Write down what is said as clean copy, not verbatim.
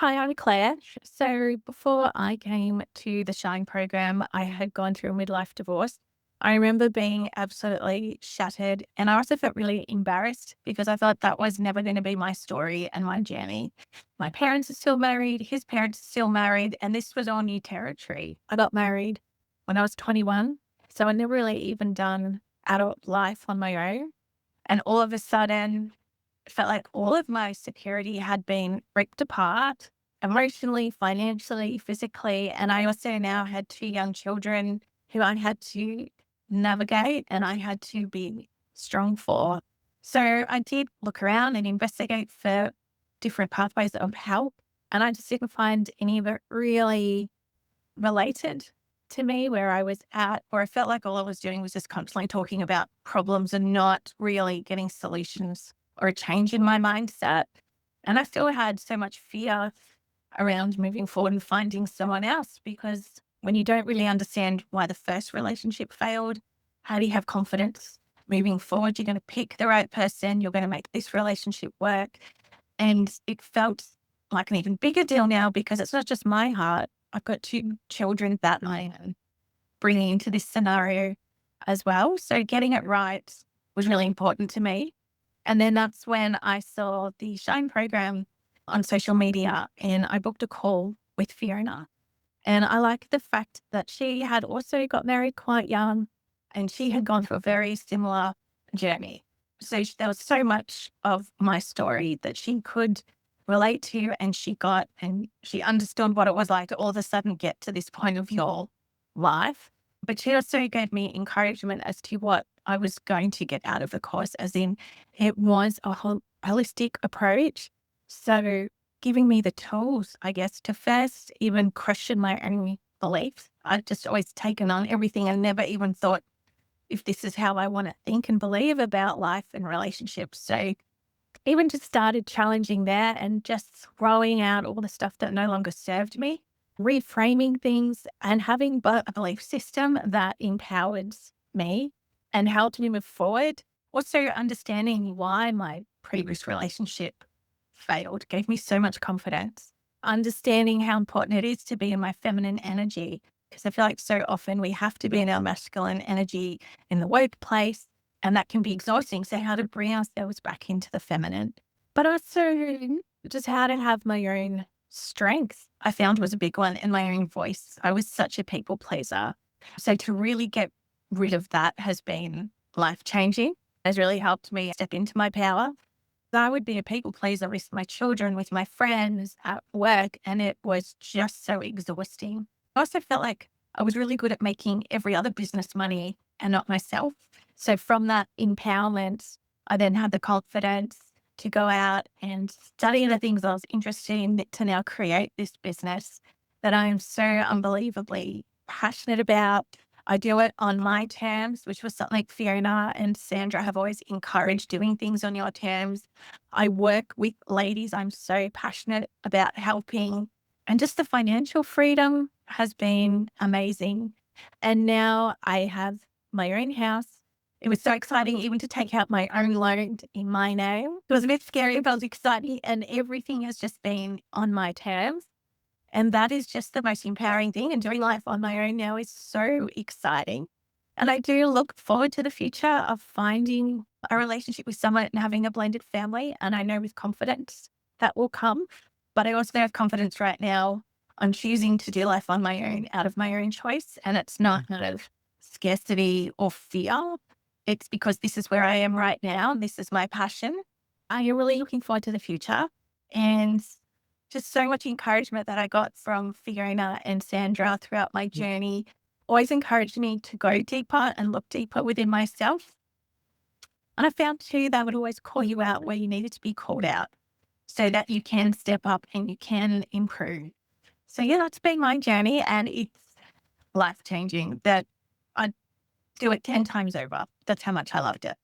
Hi, I'm Claire. So before I came to the Shine program, I had gone through a midlife divorce. I remember being absolutely shattered, and I also felt really embarrassed because I thought that was never going to be my story and my journey. My parents are still married, his parents are still married, and this was all new territory. I got married when I was 21, so I never really even done adult life on my own. And all of a sudden, it felt like all of my security had been ripped apart emotionally, financially, physically. And I also now had two young children who I had to navigate and I had to be strong for. So I did look around and investigate for different pathways of help. And I just didn't find any of it really related to me where I was at, or I felt like all I was doing was just constantly talking about problems and not really getting solutions or a change in my mindset. And I still had so much fear around moving forward and finding someone else because when you don't really understand why the first relationship failed, how do you have confidence moving forward? You're going to pick the right person, you're going to make this relationship work. And it felt like an even bigger deal now because it's not just my heart. I've got two children that I am bringing into this scenario as well. So getting it right was really important to me. And then that's when I saw the Shine program on social media and I booked a call with Fiona. And I like the fact that she had also got married quite young and she had gone through a very similar journey. So there was so much of my story that she could relate to and she got and she understood what it was like to all of a sudden get to this point of your life. But she also gave me encouragement as to what I was going to get out of the course, as in it was a holistic approach. So giving me the tools, I guess, to first even question my own beliefs. I'd just always taken on everything and never even thought if this is how I want to think and believe about life and relationships. So even just started challenging that and just throwing out all the stuff that no longer served me, reframing things and having a belief system that empowers me and helped me move forward. Also understanding why my previous relationship failed gave me so much confidence. Understanding how important it is to be in my feminine energy, because I feel like so often we have to be in our masculine energy in the workplace, and that can be exhausting. So, how to bring ourselves back into the feminine, but also just how to have my own strengths, I found was a big one, in my own voice. I was such a people pleaser. So, to really get rid of that has been life changing, has really helped me step into my power. I would be a people pleaser with my children, with my friends at work, and it was just so exhausting. I also felt like I was really good at making every other business money and not myself. So from that empowerment, I then had the confidence to go out and study the things I was interested in to now create this business that I am so unbelievably passionate about. I do it on my terms, which was something like Fiona and Sandra have always encouraged, doing things on your terms. I work with ladies I'm so passionate about helping. And just the financial freedom has been amazing. And now I have my own house. It was so exciting even to take out my own loan in my name. It was a bit scary, but it was exciting. And everything has just been on my terms. And that is just the most empowering thing. And doing life on my own now is so exciting. And I do look forward to the future of finding a relationship with someone and having a blended family. And I know with confidence that will come. But I also have confidence right now on choosing to do life on my own out of my own choice. And it's not out of scarcity or fear. It's because this is where I am right now. And this is my passion. I am really looking forward to the future. And just so much encouragement that I got from Fiona and Sandra throughout my journey always encouraged me to go deeper and look deeper within myself. And I found too, they would always call you out where you needed to be called out so that you can step up and you can improve. So yeah, that's been my journey and it's life changing that I do it 10 times over. That's how much I loved it.